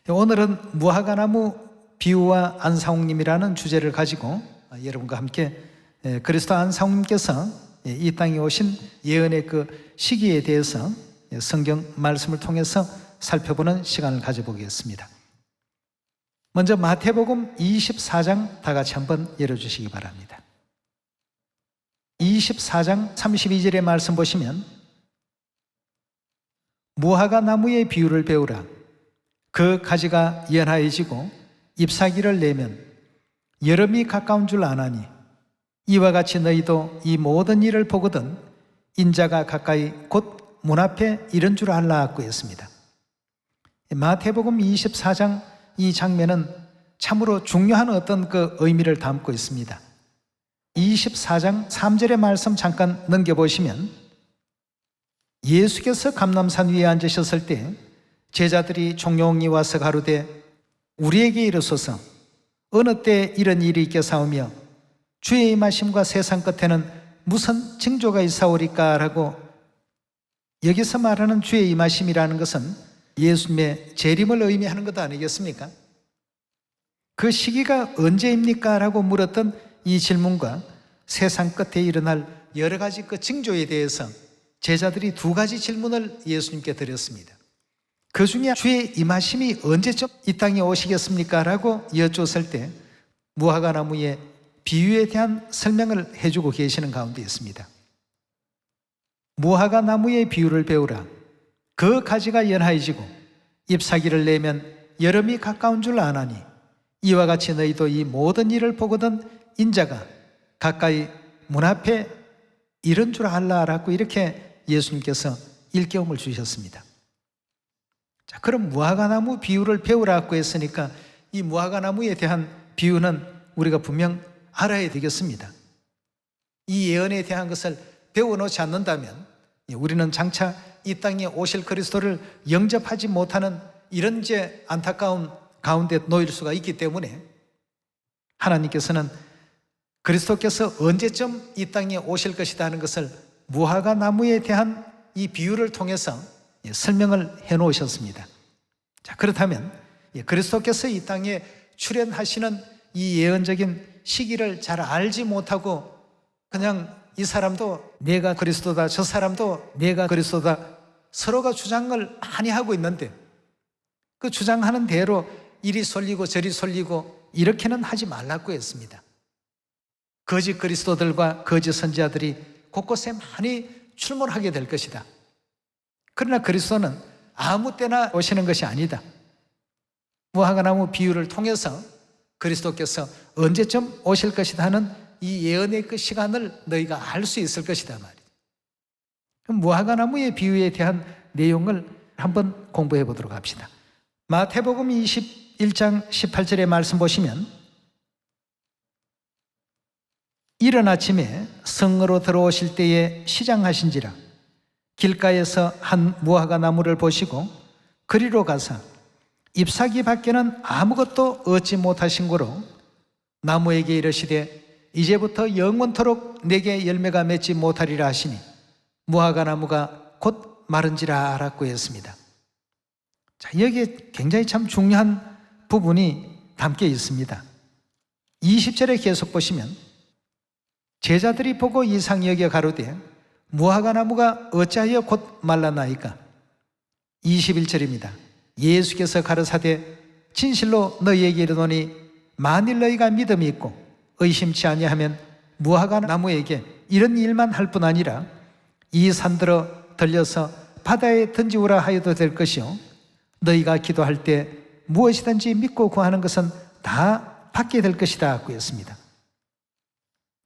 오늘은 무화과나무 비유와 안상홍님이라는 주제를 가지고 여러분과 함께 그리스도 안상홍님께서 이 땅에 오신 예언의 그 시기에 대해서 성경 말씀을 통해서 살펴보는 시간을 가져보겠습니다. 먼저 마태복음 24장 다 같이 한번 열어주시기 바랍니다. 24장 32절의 말씀 보시면 무화과 나무의 비유를 배우라. 그 가지가 연하해지고 잎사귀를 내면 여름이 가까운 줄 아나니 이와 같이 너희도 이 모든 일을 보거든 인자가 가까이 곧 문 앞에 이른 줄 알라고 했습니다. 마태복음 24장 이 장면은 참으로 중요한 어떤 그 의미를 담고 있습니다. 24장 3절의 말씀 잠깐 넘겨보시면 예수께서 감람산 위에 앉으셨을 때 제자들이 종용이 와서 가로되 우리에게 이르소서 어느 때 이런 일이 있겠사오며 주의 임하심과 세상 끝에는 무슨 징조가 있사오리까 라고 여기서 말하는 주의 임하심이라는 것은 예수님의 재림을 의미하는 것 아니겠습니까? 그 시기가 언제입니까? 라고 물었던 이 질문과 세상 끝에 일어날 여러 가지 그 징조에 대해서 제자들이 두 가지 질문을 예수님께 드렸습니다. 그 중에 주의 임하심이 언제쯤 이 땅에 오시겠습니까? 라고 여쭈었을 때 무화과 나무의 비유에 대한 설명을 해주고 계시는 가운데 있습니다. 무화과 나무의 비유를 배우라. 그 가지가 연하해지고 잎사귀를 내면 여름이 가까운 줄 아나니 이와 같이 너희도 이 모든 일을 보거든 인자가 가까이 문 앞에 이른 줄 알라라고 이렇게 예수님께서 일깨움을 주셨습니다. 자, 그럼 무화과나무 비유를 배우라고 했으니까 이 무화과나무에 대한 비유는 우리가 분명 알아야 되겠습니다. 이 예언에 대한 것을 배워놓지 않는다면 우리는 장차 이 땅에 오실 그리스도를 영접하지 못하는 이런 이제 안타까운 가운데 놓일 수가 있기 때문에 하나님께서는 그리스도께서 언제쯤 이 땅에 오실 것이다 하는 것을 무화과나무에 대한 이 비유를 통해서 설명을 해 놓으셨습니다. 자, 그렇다면 그리스도께서 이 땅에 출현하시는 이 예언적인 시기를 잘 알지 못하고 그냥 이 사람도 내가 그리스도다, 저 사람도 내가 그리스도다, 서로가 주장을 많이 하고 있는데 그 주장하는 대로 이리 쏠리고 저리 쏠리고 이렇게는 하지 말라고 했습니다. 거짓 그리스도들과 거짓 선지자들이 곳곳에 많이 출몰하게 될 것이다. 그러나 그리스도는 아무 때나 오시는 것이 아니다. 무화과나무 비유를 통해서 그리스도께서 언제쯤 오실 것이다 하는 이 예언의 그 시간을 너희가 알 수 있을 것이다 말이죠. 그럼 무화과나무의 비유에 대한 내용을 한번 공부해 보도록 합시다. 마태복음 21장 18절의 말씀 보시면 이른 아침에 성으로 들어오실 때에 시장하신지라 길가에서 한 무화과나무를 보시고 그리로 가사 잎사귀 밖에는 아무것도 얻지 못하신 고로 나무에게 이르시되 이제부터 영원토록 내게 열매가 맺지 못하리라 하시니 무화과나무가 곧 마른지라 라고 했습니다. 자, 여기에 굉장히 참 중요한 부분이 담겨 있습니다. 20절에 계속 보시면 제자들이 보고 이상히 여겨 가로되 무화과나무가 어찌하여 곧 말라나이까? 21절입니다. 예수께서 가르사대 진실로 너희에게 이르노니 만일 너희가 믿음이 있고 의심치 아니하면 무화과나무에게 이런 일만 할 뿐 아니라 이 산들어 들려서 바다에 던지우라 하여도 될 것이요 너희가 기도할 때 무엇이든지 믿고 구하는 것은 다 받게 될 것이다 하고 했습니다.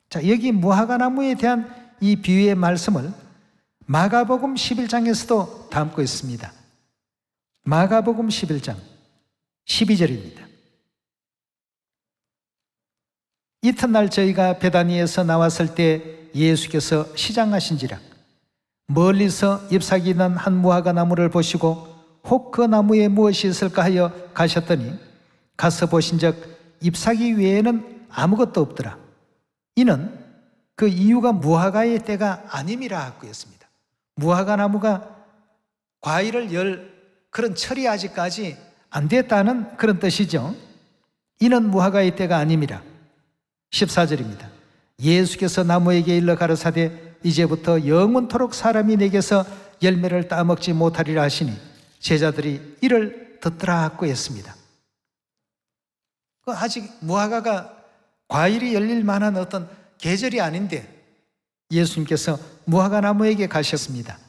자, 여기 무화과나무에 대한 이 비유의 말씀을 마가복음 11장에서도 담고 있습니다. 마가복음 11장 12절입니다. 이튿날 저희가 베다니에서 나왔을 때 예수께서 시장하신지라 멀리서 잎사귀 난 한 무화과나무를 보시고 혹 그 나무에 무엇이 있을까 하여 가셨더니 가서 보신즉 잎사귀 외에는 아무것도 없더라. 이는 그 이유가 무화과의 때가 아님이라 하고 했습니다. 무화과 나무가 과일을 열 그런 철이 아직까지 안 됐다는 그런 뜻이죠. 이는 무화과의 때가 아님이라. 14절입니다. 예수께서 나무에게 일러 가라사대 이제부터 영원토록 사람이 내게서 열매를 따먹지 못하리라 하시니 제자들이 이를 듣더라 하고 했습니다. 아직 무화과가 과일이 열릴 만한 어떤 계절이 아닌데 예수님께서 무화과 나무에게 가셨습니다.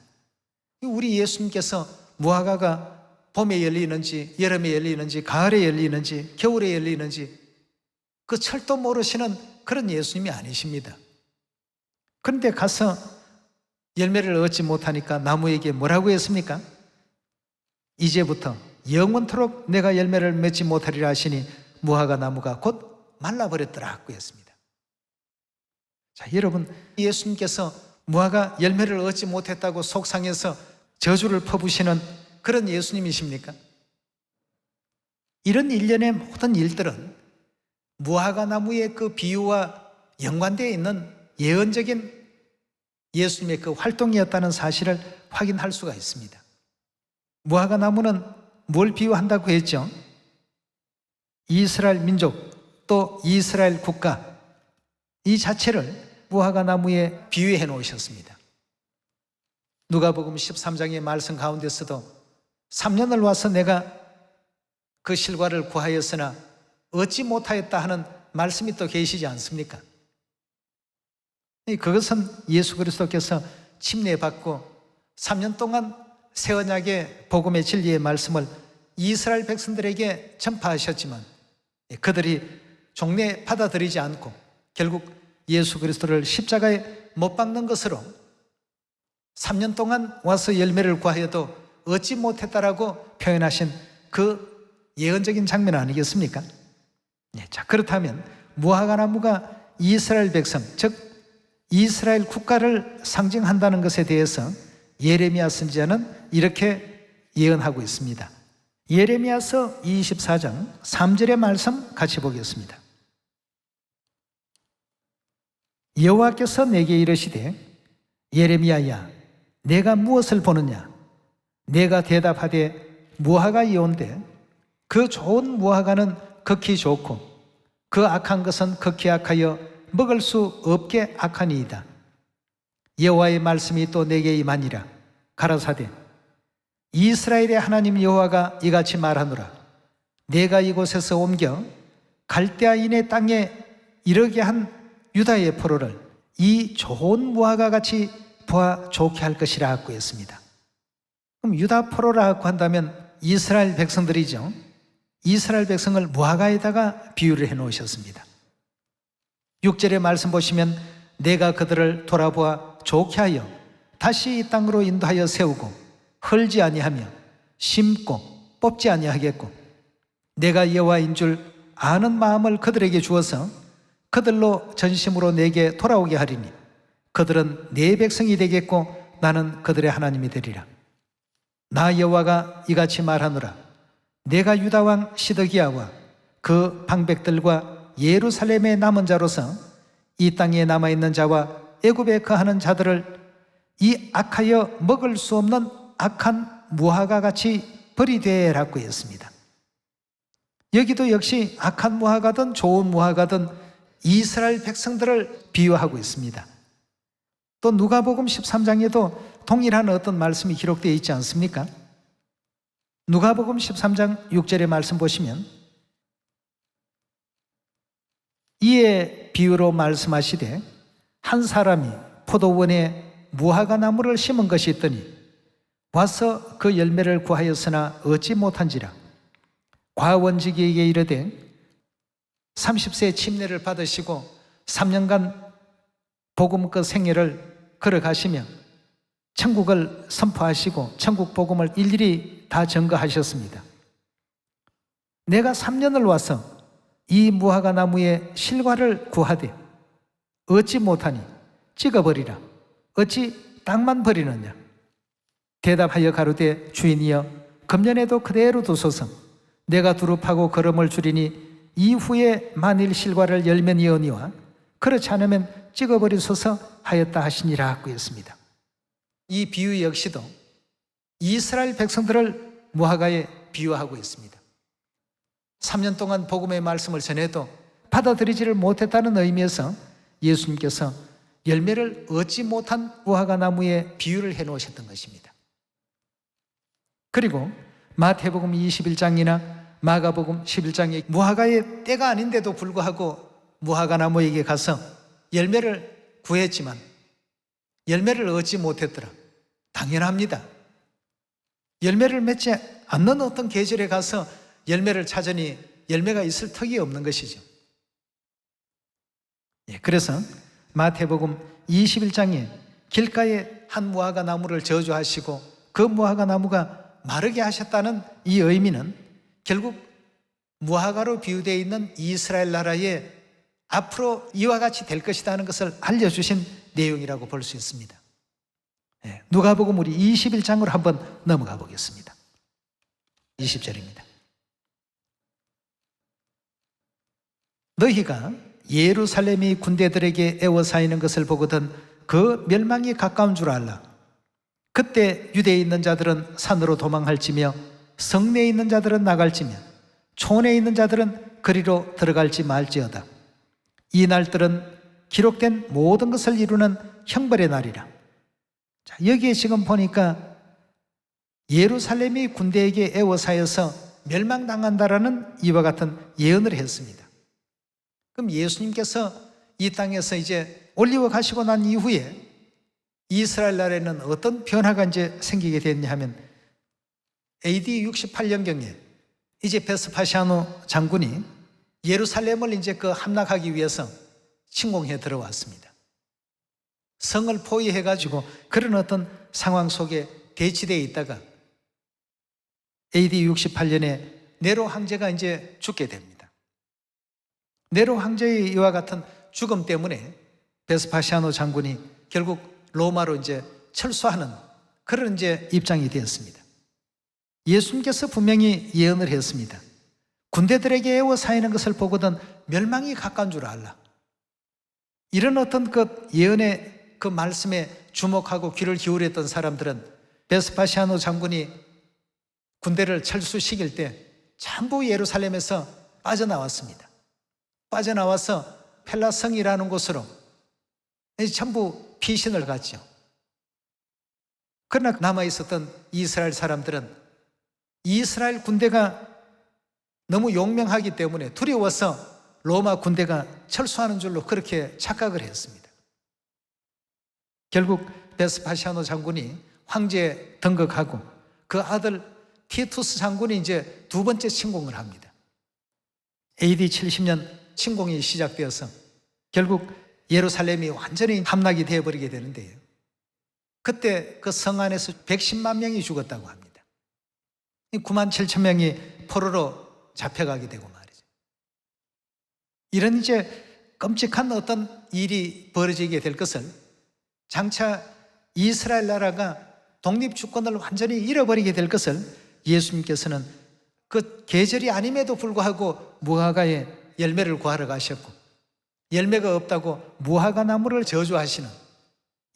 우리 예수님께서 무화과가 봄에 열리는지 여름에 열리는지 가을에 열리는지 겨울에 열리는지 그 철도 모르시는 그런 예수님이 아니십니다. 그런데 가서 열매를 얻지 못하니까 나무에게 뭐라고 했습니까? 이제부터 영원토록 내가 열매를 맺지 못하리라 하시니 무화과 나무가 곧 말라버렸더라 하고 했습니다. 자, 여러분, 예수님께서 무화과 열매를 얻지 못했다고 속상해서 저주를 퍼부시는 그런 예수님이십니까? 이런 일련의 모든 일들은 무화과 나무의 그 비유와 연관되어 있는 예언적인 예수님의 그 활동이었다는 사실을 확인할 수가 있습니다. 무화과 나무는 뭘 비유한다고 했죠? 이스라엘 민족 또 이스라엘 국가 이 자체를 무화과 나무에 비유해 놓으셨습니다. 누가복음 13장의 말씀 가운데서도 3년을 와서 내가 그 실과를 구하였으나 얻지 못하였다 하는 말씀이 또 계시지 않습니까? 그것은 예수 그리스도께서 침례받고 3년 동안 새 언약의 복음의 진리의 말씀을 이스라엘 백성들에게 전파하셨지만 그들이 종래 받아들이지 않고 결국 예수 그리스도를 십자가에 못 박는 것으로 3년 동안 와서 열매를 구하여도 얻지 못했다라고 표현하신 그 예언적인 장면 아니겠습니까? 자, 그렇다면 무화과 나무가 이스라엘 백성, 즉 이스라엘 국가를 상징한다는 것에 대해서 예레미야 선지자는 이렇게 예언하고 있습니다. 예레미야서 24장 3절의 말씀 같이 보겠습니다. 여호와께서 내게 이르시되 예레미야야 내가 무엇을 보느냐? 내가 대답하되 무화과이온데 그 좋은 무화과는 극히 좋고 그 악한 것은 극히 악하여 먹을 수 없게 악하니이다. 여호와의 말씀이 또 내게 임하니라. 가라사대 이스라엘의 하나님 여호와가 이같이 말하노라. 내가 이곳에서 옮겨 갈대아인의 땅에 이르게 한 유다의 포로를 이 좋은 무화과 같이 보아 좋게 할 것이라 하고 했습니다. 그럼 유다 포로라고 한다면 이스라엘 백성들이죠. 이스라엘 백성을 무화과에다가 비유를 해 놓으셨습니다. 6절의 말씀 보시면 내가 그들을 돌아보아 좋게 하여 다시 이 땅으로 인도하여 세우고 헐지 아니하며 심고 뽑지 아니하겠고 내가 여호와인 줄 아는 마음을 그들에게 주어서 그들로 전심으로 내게 돌아오게 하리니 그들은 내 백성이 되겠고 나는 그들의 하나님이 되리라. 나 여호와가 이같이 말하노라. 내가 유다 왕 시드기야와 그 방백들과 예루살렘의 남은 자로서 이 땅에 남아있는 자와 애굽에 거하는 자들을 이 악하여 먹을 수 없는 악한 무화과 같이 버리되라고 했습니다. 여기도 역시 악한 무화과든 좋은 무화과든 이스라엘 백성들을 비유하고 있습니다. 또 누가복음 13장에도 동일한 어떤 말씀이 기록되어 있지 않습니까? 누가복음 13장 6절의 말씀 보시면 이에 비유로 말씀하시되 한 사람이 포도원에 무화과 나무를 심은 것이 있더니 와서 그 열매를 구하였으나 얻지 못한지라. 과원지기에게 이르되 30세 침례를 받으시고 3년간 복음의 생애를 걸어가시며 천국을 선포하시고 천국 복음을 일일이 다 전거하셨습니다. 내가 3년을 와서 이 무화과 나무의 실과를 구하되 얻지 못하니 찍어버리라. 어찌 땅만 버리느냐? 대답하여 가로되 주인이여 금년에도 그대로 두소서. 내가 두릅하고 걸음을 줄이니 이후에 만일 실과를 열면 이언이와 그렇지 않으면 찍어버리소서 하였다 하시니라 하고 했습니다. 이 비유 역시도 이스라엘 백성들을 무화과에 비유하고 있습니다. 3년 동안 복음의 말씀을 전해도 받아들이지를 못했다는 의미에서 예수님께서 열매를 얻지 못한 무화과 나무에 비유를 해놓으셨던 것입니다. 그리고 마태복음 21장이나 마가복음 11장에 무화과의 때가 아닌데도 불구하고 무화과 나무에게 가서 열매를 구했지만 열매를 얻지 못했더라. 당연합니다. 열매를 맺지 않는 어떤 계절에 가서 열매를 찾으니 열매가 있을 턱이 없는 것이죠. 그래서 마태복음 21장에 길가에 한 무화과 나무를 저주하시고 그 무화과 나무가 마르게 하셨다는 이 의미는 결국 무화과로 비유되어 있는 이스라엘 나라에 앞으로 이와 같이 될 것이다 하는 것을 알려주신 내용이라고 볼 수 있습니다. 누가복음 우리 21장으로 한번 넘어가 보겠습니다. 20절입니다. 너희가 예루살렘이 군대들에게 에워싸이는 것을 보거든 그 멸망이 가까운 줄 알라. 그때 유대에 있는 자들은 산으로 도망할지며 성내에 있는 자들은 나갈지며 촌에 있는 자들은 그리로 들어갈지 말지어다. 이 날들은 기록된 모든 것을 이루는 형벌의 날이라. 자, 여기에 지금 보니까 예루살렘이 군대에게 에워싸여서 멸망당한다라는 이와 같은 예언을 했습니다. 그럼 예수님께서 이 땅에서 이제 올리워 가시고 난 이후에 이스라엘 나라에는 어떤 변화가 이제 생기게 됐냐 하면 AD 68년경에 이제 베스파시아노 장군이 예루살렘을 이제 함락하기 위해서 침공해 들어왔습니다. 성을 포위해 가지고 그런 어떤 상황 속에 대치되어 있다가 AD 68년에 네로 황제가 이제 죽게 됩니다. 네로 황제의 이와 같은 죽음 때문에 베스파시아노 장군이 결국 로마로 이제 철수하는 그런 이제 입장이 되었습니다. 예수님께서 분명히 예언을 했습니다. 군대들에게 에워싸이는 것을 보거든 멸망이 가까운 줄 알라. 이런 어떤 그 예언의 그 말씀에 주목하고 귀를 기울였던 사람들은 베스파시아노 장군이 군대를 철수시킬 때 전부 예루살렘에서 빠져나왔습니다. 빠져나와서 펠라성이라는 곳으로 전부 피신을 갔죠. 그러나 남아있었던 이스라엘 사람들은 이스라엘 군대가 너무 용맹하기 때문에 두려워서 로마 군대가 철수하는 줄로 그렇게 착각을 했습니다. 결국 베스파시아노 장군이 황제에 등극하고 그 아들 티투스 장군이 이제 두 번째 침공을 합니다. AD 70년 침공이 시작되어서 결국 예루살렘이 완전히 함락이 되어버리게 되는데요. 그때 그 성 안에서 110만 명이 죽었다고 합니다. 9만 7천 명이 포로로 잡혀가게 되고 말이죠. 이런 이제 끔찍한 어떤 일이 벌어지게 될 것을 장차 이스라엘 나라가 독립주권을 완전히 잃어버리게 될 것을 예수님께서는 그 계절이 아님에도 불구하고 무화과에 열매를 구하러 가셨고 열매가 없다고 무화과 나무를 저주하시는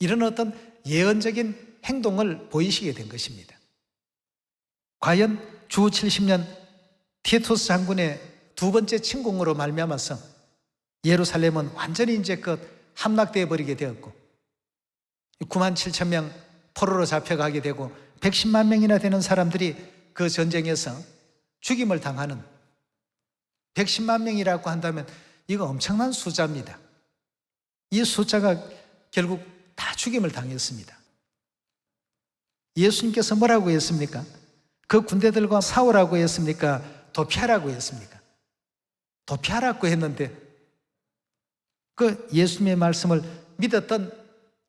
이런 어떤 예언적인 행동을 보이시게 된 것입니다. 과연 주 70년 티투스 장군의 두 번째 침공으로 말미암아서 예루살렘은 완전히 이제 함락되어 버리게 되었고 9만 7천 명 포로로 잡혀가게 되고 110만 명이나 되는 사람들이 그 전쟁에서 죽임을 당하는 110만 명이라고 한다면 이거 엄청난 숫자입니다. 이 숫자가 결국 다 죽임을 당했습니다. 예수님께서 뭐라고 했습니까? 그 군대들과 싸우라고 했습니까? 도피하라고 했습니까? 도피하라고 했는데 그 예수님의 말씀을 믿었던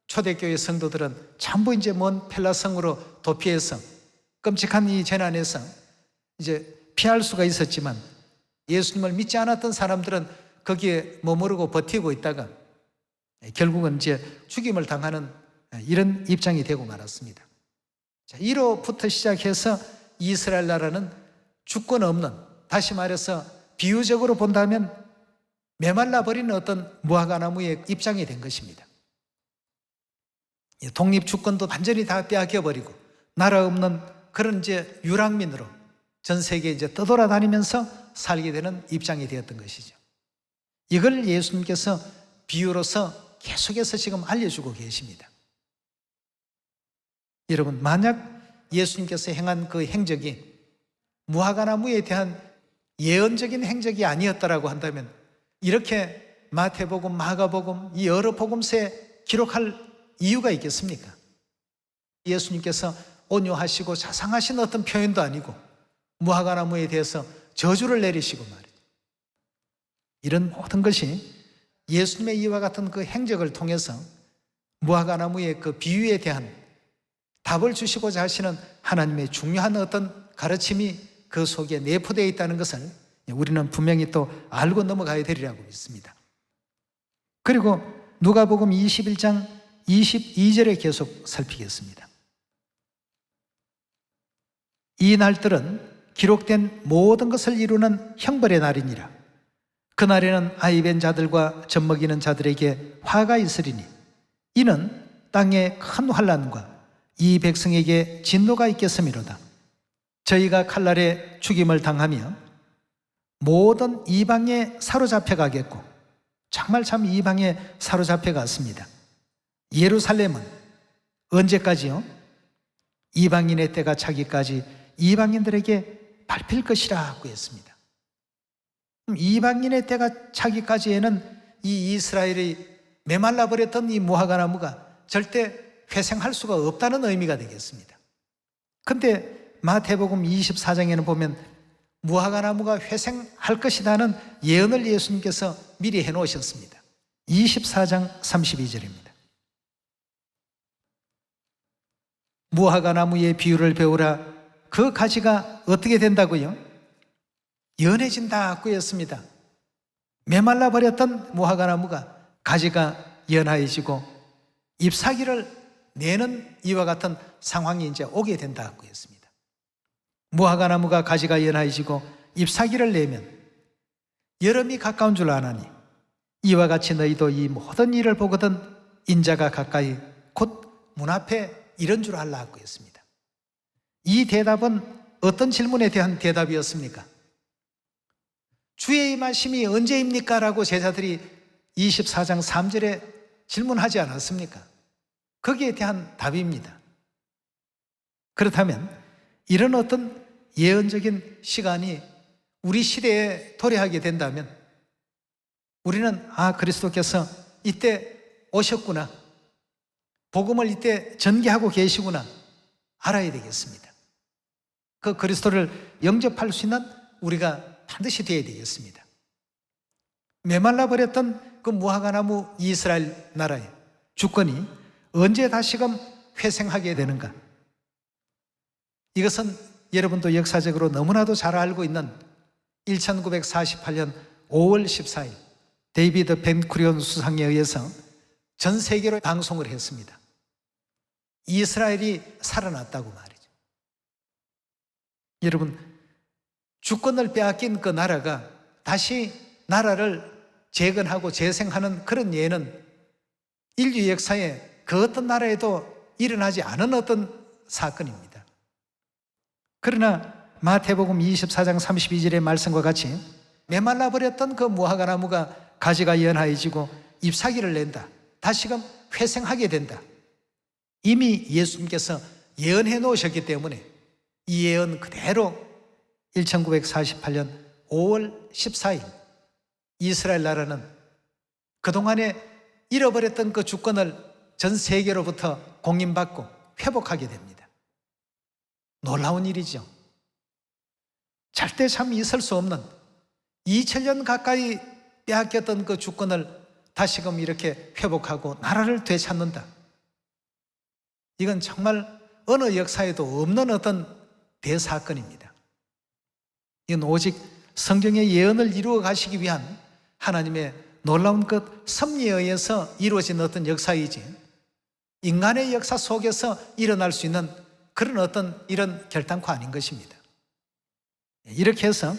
초대교회 성도들은 전부 이제 먼 펠라성으로 도피해서 끔찍한 이 재난에서 이제 피할 수가 있었지만 예수님을 믿지 않았던 사람들은 거기에 머무르고 버티고 있다가 결국은 이제 죽임을 당하는 이런 입장이 되고 말았습니다. 자, 이로부터 시작해서 이스라엘 나라는 주권 없는, 다시 말해서 비유적으로 본다면 메말라 버리는 어떤 무화과나무의 입장이 된 것입니다. 독립주권도 완전히 다 빼앗겨 버리고 나라 없는 그런 이제 유랑민으로 전 세계에 이제 떠돌아다니면서 살게 되는 입장이 되었던 것이죠. 이걸 예수님께서 비유로서 계속해서 지금 알려주고 계십니다. 여러분, 만약 예수님께서 행한 그 행적이 무화과나무에 대한 예언적인 행적이 아니었다라고 한다면 이렇게 마태복음, 마가복음, 이 여러 복음서에 기록할 이유가 있겠습니까? 예수님께서 온유하시고 자상하신 어떤 표현도 아니고 무화과나무에 대해서 저주를 내리시고 말이죠. 이런 모든 것이 예수님의 이와 같은 그 행적을 통해서 무화과나무의 그 비유에 대한 답을 주시고자 하시는 하나님의 중요한 어떤 가르침이 그 속에 내포되어 있다는 것을 우리는 분명히 또 알고 넘어가야 되리라고 믿습니다. 그리고 누가복음 21장 22절에 계속 살피겠습니다. 이 날들은 기록된 모든 것을 이루는 형벌의 날이니라. 그날에는 아이벤 자들과 젖먹이는 자들에게 화가 있으리니 이는 땅에 큰 환난과 이 백성에게 진노가 있겠음이로다. 저희가 칼날에 죽임을 당하며 모든 이방에 사로잡혀 가겠고, 정말 참 이방에 사로잡혀 갔습니다. 예루살렘은 언제까지요? 이방인의 때가 차기까지 이방인들에게 밟힐 것이라고 했습니다. 이방인의 때가 차기까지에는 이 이스라엘이 메말라 버렸던 이 무화과나무가 절대 회생할 수가 없다는 의미가 되겠습니다. 그런데 마태복음 24장에는 보면 무화과나무가 회생할 것이라는 예언을 예수님께서 미리 해놓으셨습니다. 24장 32절입니다. 무화과나무의 비유를 배우라. 그 가지가 어떻게 된다고요? 연해진다고 했습니다. 메말라 버렸던 무화과나무가 가지가 연하해지고 잎사귀를 내는 이와 같은 상황이 이제 오게 된다고 했습니다. 무화과나무가 가지가 연하해지고 잎사귀를 내면 여름이 가까운 줄 아나니 이와 같이 너희도 이 모든 일을 보거든 인자가 가까이 곧 문 앞에 이런 줄 알라고 했습니다. 이 대답은 어떤 질문에 대한 대답이었습니까? 주의 임하심이 언제입니까? 라고 제자들이 24장 3절에 질문하지 않았습니까? 거기에 대한 답입니다. 그렇다면 이런 어떤 예언적인 시간이 우리 시대에 도래하게 된다면 우리는 그리스도께서 이때 오셨구나, 복음을 이때 전개하고 계시구나 알아야 되겠습니다. 그 그리스도를 영접할 수 있는 우리가 반드시 되어야 되겠습니다. 메말라 버렸던 그 무화과나무 이스라엘 나라의 주권이 언제 다시금 회생하게 되는가? 이것은 여러분도 역사적으로 너무나도 잘 알고 있는 1948년 5월 14일 데이비드 벤쿠리온 수상에 의해서 전 세계로 방송을 했습니다. 이스라엘이 살아났다고 말이죠. 여러분, 주권을 빼앗긴 그 나라가 다시 나라를 재건하고 재생하는 그런 예는 인류 역사에 그 어떤 나라에도 일어나지 않은 어떤 사건입니다. 그러나 마태복음 24장 32절의 말씀과 같이 메말라 버렸던 그 무화과나무가 가지가 연하해지고 잎사귀를 낸다, 다시금 회생하게 된다. 이미 예수님께서 예언해 놓으셨기 때문에 이 예언 그대로 1948년 5월 14일 이스라엘 나라는 그동안에 잃어버렸던 그 주권을 전 세계로부터 공인받고 회복하게 됩니다. 놀라운 일이죠. 절대 참 있을 수 없는 2000년 가까이 빼앗겼던 그 주권을 다시금 이렇게 회복하고 나라를 되찾는다. 이건 정말 어느 역사에도 없는 어떤 대사건입니다. 이건 오직 성경의 예언을 이루어 가시기 위한 하나님의 놀라운 그 섭리에 의해서 이루어진 어떤 역사이지 인간의 역사 속에서 일어날 수 있는 그런 어떤 이런 결단코 아닌 것입니다. 이렇게 해서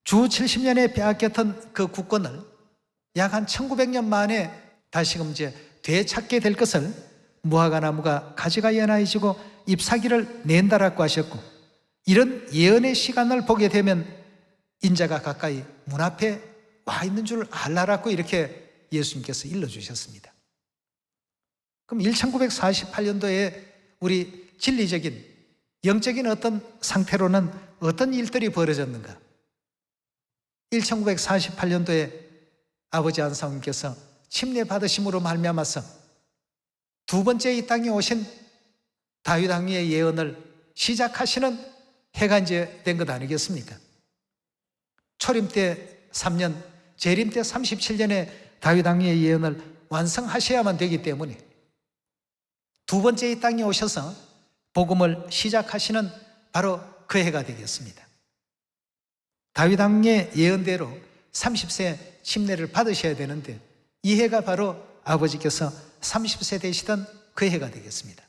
주 70년에 빼앗겼던 그 국권을 약 한 1900년 만에 다시금 이제 되찾게 될 것을 무화과나무가 가지가 연하여지고 잎사귀를 낸다라고 하셨고, 이런 예언의 시간을 보게 되면 인자가 가까이 문 앞에 와 있는 줄 알라라고 이렇게 예수님께서 일러주셨습니다. 그럼 1948년도에 우리 진리적인 영적인 어떤 상태로는 어떤 일들이 벌어졌는가? 1948년도에 아버지 안상님께서 침례 받으심으로 말미암아서 두 번째 이 땅에 오신 다윗 왕의 예언을 시작하시는 해가 이제 된 것 아니겠습니까? 초림 때 3년, 재림 때 37년에 다윗 왕의 예언을 완성하셔야만 되기 때문에 두 번째 이 땅에 오셔서 복음을 시작하시는 바로 그 해가 되겠습니다. 다윗 왕의 예언대로 30세 침례를 받으셔야 되는데 이 해가 바로 아버지께서 30세 되시던 그 해가 되겠습니다.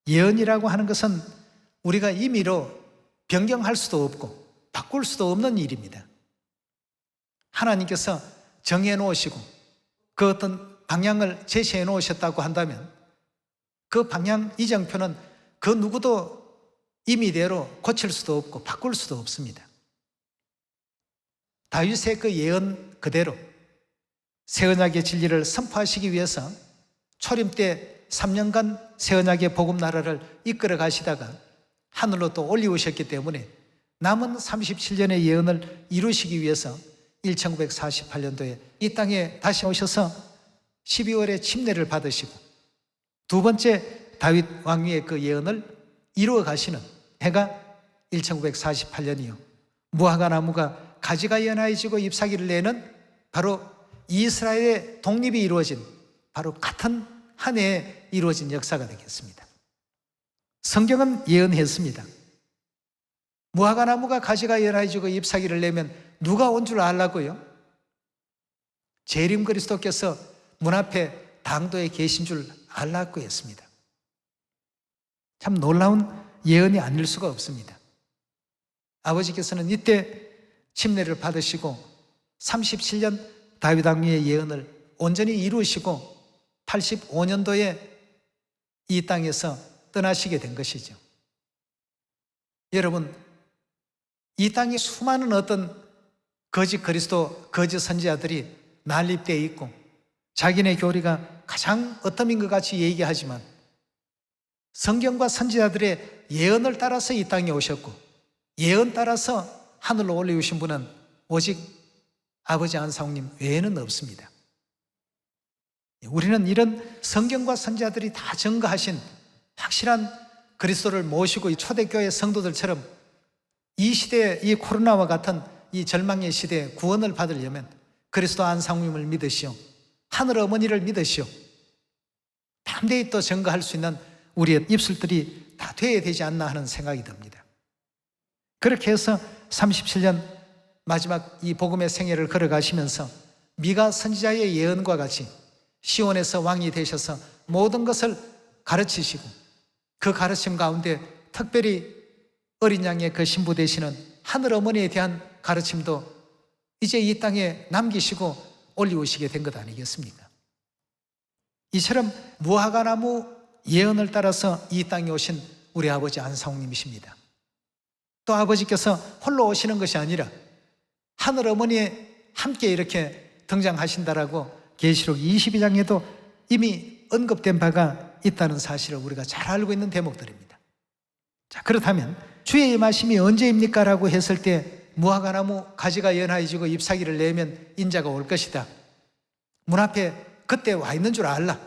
예언이라고 하는 것은 우리가 임의로 변경할 수도 없고 바꿀 수도 없는 일입니다. 하나님께서 정해 놓으시고 그 어떤 방향을 제시해 놓으셨다고 한다면 그 방향 이정표는 그 누구도 임의대로 고칠 수도 없고 바꿀 수도 없습니다. 다윗의 그 예언 그대로 새 언약의 진리를 선포하시기 위해서 초림 때 3년간 새 언약의 복음 나라를 이끌어 가시다가 하늘로 또 올리우셨기 때문에 남은 37년의 예언을 이루시기 위해서 1948년도에 이 땅에 다시 오셔서 12월에 침례를 받으시고 두 번째 다윗 왕위의 그 예언을 이루어 가시는 해가 1948년이요. 무화과나무가 가지가 연하여지고 잎사귀를 내는 바로 이스라엘의 독립이 이루어진 바로 같은 한 해에 이루어진 역사가 되겠습니다. 성경은 예언했습니다. 무화과나무가 가지가 연하여지고 잎사귀를 내면 누가 온 줄 알라고요? 재림 그리스도께서 문 앞에 당도에 계신 줄 알라고 했습니다. 참 놀라운 예언이 아닐 수가 없습니다. 아버지께서는 이때 침례를 받으시고 37년 다윗 왕위의 예언을 온전히 이루시고 85년도에 이 땅에서 떠나시게 된 것이죠. 여러분, 이 땅에 수많은 어떤 거짓 그리스도, 거짓 선지자들이 난립되어 있고 자기네 교리가 가장 어떠민 것 같이 얘기하지만 성경과 선지자들의 예언을 따라서 이 땅에 오셨고 예언 따라서 하늘로 올리우신 분은 오직 아버지 안상님 외에는 없습니다. 우리는 이런 성경과 선지자들이 다 증거하신 확실한 그리스도를 모시고 이 초대교회 성도들처럼 이 시대에 이 코로나와 같은 이 절망의 시대에 구원을 받으려면 그리스도 안상님을 믿으시오, 하늘 어머니를 믿으시오, 담대히 또 증거할 수 있는 우리의 입술들이 다 되어야 되지 않나 하는 생각이 듭니다. 그렇게 해서 37년 마지막 이 복음의 생애를 걸어가시면서 미가 선지자의 예언과 같이 시온에서 왕이 되셔서 모든 것을 가르치시고 그 가르침 가운데 특별히 어린 양의 그 신부 되시는 하늘 어머니에 대한 가르침도 이제 이 땅에 남기시고 올리우시게 된 것 아니겠습니까? 이처럼 무화과나무 예언을 따라서 이 땅에 오신 우리 아버지 안상님이십니다. 또 아버지께서 홀로 오시는 것이 아니라 하늘 어머니에 함께 이렇게 등장하신다라고 계시록 22장에도 이미 언급된 바가 있다는 사실을 우리가 잘 알고 있는 대목들입니다. 자, 그렇다면 주의 임하심이 언제입니까? 라고 했을 때 무화과나무 가지가 연하여지고 잎사귀를 내면 인자가 올 것이다. 문 앞에 그때 와 있는 줄 알라.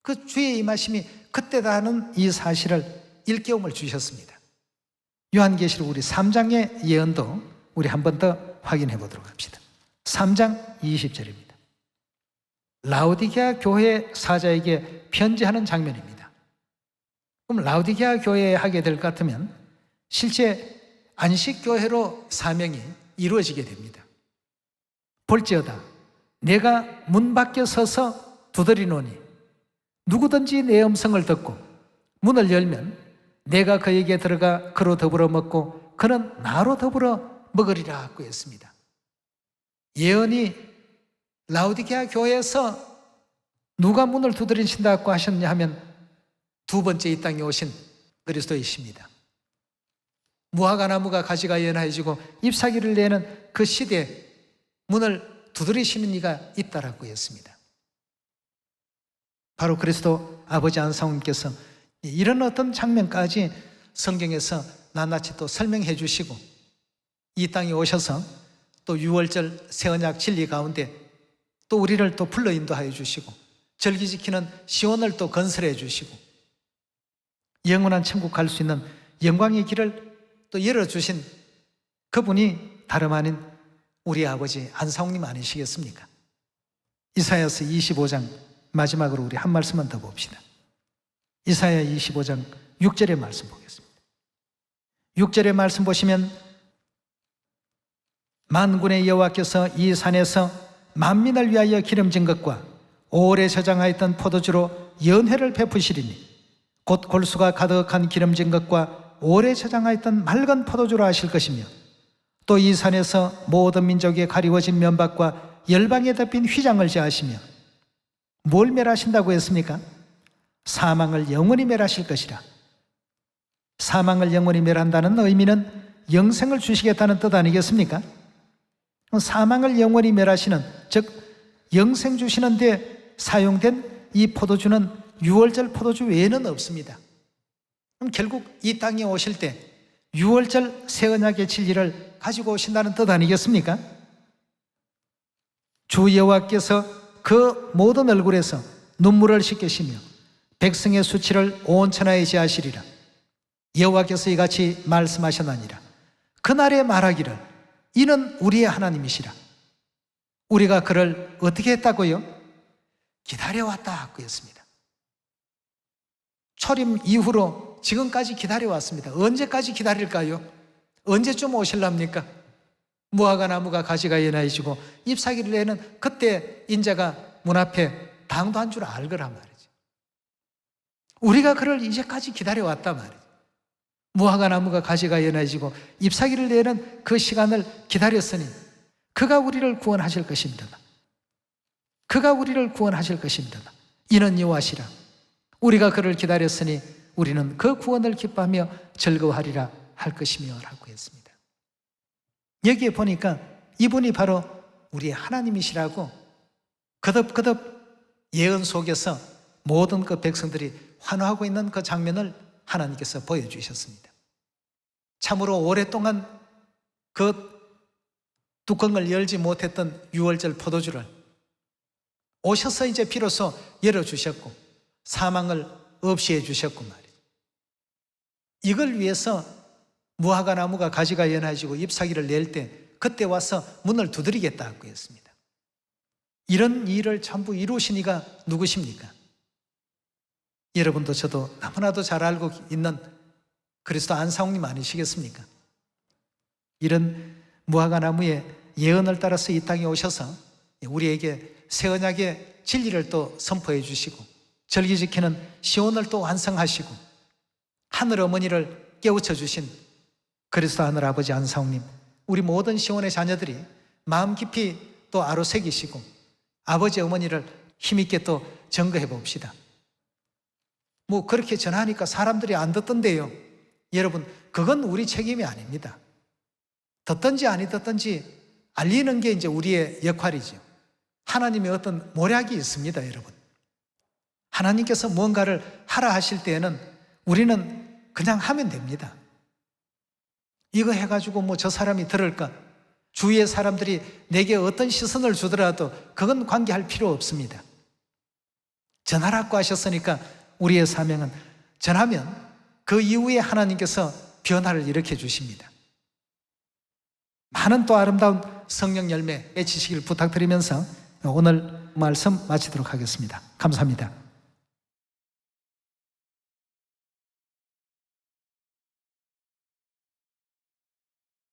그 주의 임하심이 그때다는 이 사실을 일깨움을 주셨습니다. 요한계시록 우리 3장의 예언도 우리 한 번 더 확인해 보도록 합시다. 3장 20절입니다. 라오디게아 교회 사자에게 편지하는 장면입니다. 그럼 라오디게아 교회에 하게 될 것 같으면 실제 안식교회로 사명이 이루어지게 됩니다. 볼지어다 내가 문 밖에 서서 두드리노니 누구든지 내 음성을 듣고 문을 열면 내가 그에게 들어가 그로 더불어 먹고 그는 나로 더불어 먹으리라 하고 했습니다. 예언이 라우디게아 교회에서 누가 문을 두드리신다고 하셨냐 하면 두 번째 이 땅에 오신 그리스도이십니다. 무화과나무가 가지가 연하여지고 잎사귀를 내는 그 시대에 문을 두드리시는 이가 있다라고 했습니다. 바로 그리스도 아버지 안상훈께서 이런 어떤 장면까지 성경에서 낱낱이 또 설명해 주시고 이 땅에 오셔서 또 유월절 새언약 진리 가운데 또 우리를 또 불러 인도하여 주시고 절기 지키는 시온을 또 건설해 주시고 영원한 천국 갈 수 있는 영광의 길을 또 열어주신 그분이 다름 아닌 우리 아버지 안상훈님 아니시겠습니까? 이사야서 25장 마지막으로 우리 한 말씀만 더 봅시다. 이사야 25장 6절의 말씀 보겠습니다. 6절의 말씀 보시면 만군의 여호와께서 이 산에서 만민을 위하여 기름진 것과 오래 저장하였던 포도주로 연회를 베푸시리니 곧 골수가 가득한 기름진 것과 오래 저장하였던 맑은 포도주로 하실 것이며 또 이 산에서 모든 민족에 가리워진 면박과 열방에 덮인 휘장을 제하시며 뭘 멸하신다고 했습니까? 사망을 영원히 멸하실 것이라. 사망을 영원히 멸한다는 의미는 영생을 주시겠다는 뜻 아니겠습니까? 사망을 영원히 멸하시는, 즉 영생 주시는데 사용된 이 포도주는 유월절 포도주 외에는 없습니다. 그럼 결국 이 땅에 오실 때 유월절 새언약의 진리를 가지고 오신다는 뜻 아니겠습니까? 주 여호와께서 그 모든 얼굴에서 눈물을 씻기시며 백성의 수치를 온 천하에 제하시리라. 여호와께서 이같이 말씀하셨나니라. 그날에 말하기를 이는 우리의 하나님이시라. 우리가 그를 어떻게 했다고요? 기다려왔다 하고 했습니다. 초림 이후로 지금까지 기다려왔습니다. 언제까지 기다릴까요? 언제쯤 오실랍니까? 무화과나무가 가지가 연하여지고 잎사귀를 내는 그때 인자가 문 앞에 당도한 줄 알거란 말이죠. 우리가 그를 이제까지 기다려왔단 말이죠. 무화과나무가 가지가 연해지고 잎사귀를 내는 그 시간을 기다렸으니 그가 우리를 구원하실 것입니다. 그가 우리를 구원하실 것입니다. 이는 여호와시라. 우리가 그를 기다렸으니 우리는 그 구원을 기뻐하며 즐거워하리라 할 것이며 라고 했습니다. 여기에 보니까 이분이 바로 우리의 하나님이시라고 거듭거듭 예언 속에서 모든 그 백성들이 환호하고 있는 그 장면을 하나님께서 보여주셨습니다. 참으로 오랫동안 그 뚜껑을 열지 못했던 유월절 포도주를 오셔서 이제 비로소 열어주셨고 사망을 없이 해주셨고 말이에요. 이걸 위해서 무화과나무가 가지가 연해지고 잎사귀를 낼 때 그때 와서 문을 두드리겠다고 했습니다. 이런 일을 전부 이루신 이가 누구십니까? 여러분도 저도 너무나도 잘 알고 있는 그리스도 안상훈님 아니시겠습니까? 이런 무화과나무의 예언을 따라서 이 땅에 오셔서 우리에게 새 언약의 진리를 또 선포해 주시고 절기 지키는 시온을 또 완성하시고 하늘 어머니를 깨우쳐 주신 그리스도 하늘 아버지 안상훈님, 우리 모든 시온의 자녀들이 마음 깊이 또 아로새기시고 아버지 어머니를 힘있게 또 증거해 봅시다. 뭐 그렇게 전하니까 사람들이 안 듣던데요. 여러분, 그건 우리 책임이 아닙니다. 듣든지 아니 듣든지 알리는 게 이제 우리의 역할이죠. 하나님의 어떤 모략이 있습니다, 여러분. 하나님께서 뭔가를 하라 하실 때에는 우리는 그냥 하면 됩니다. 이거 해가지고 뭐 저 사람이 들을까? 주위의 사람들이 내게 어떤 시선을 주더라도 그건 관계할 필요 없습니다. 전하라고 하셨으니까 우리의 사명은 전하면 그 이후에 하나님께서 변화를 일으켜 주십니다. 많은 또 아름다운 성령 열매 맺히시길 부탁드리면서 오늘 말씀 마치도록 하겠습니다. 감사합니다.